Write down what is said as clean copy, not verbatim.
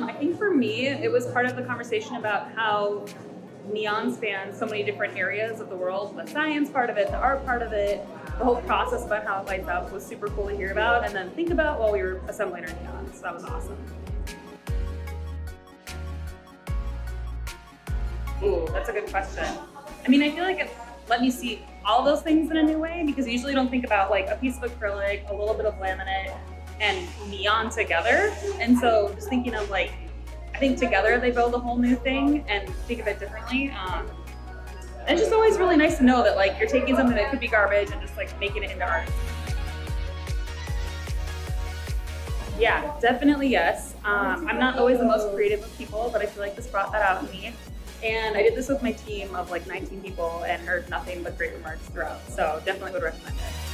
I think for me, it was part of the conversation about how neon spans so many different areas of the world. The science part of it, the art part of it, the whole process about how it lights up was super cool to hear about and then think about while we were assembling our neons. So that was awesome. Ooh, that's a good question. I mean, I feel like it let me see all those things in a new way because you usually don't think about like a piece of acrylic, a little bit of laminate, and neon together. And so just thinking of like, I think together they build a whole new thing and think of it differently. And it's just always really nice to know that like you're taking something that could be garbage and just like making it into art. Yeah, definitely yes. I'm not always the most creative of people, but I feel like this brought that out in me. And I did this with my team of like 19 people and heard nothing but great remarks throughout. So definitely would recommend it.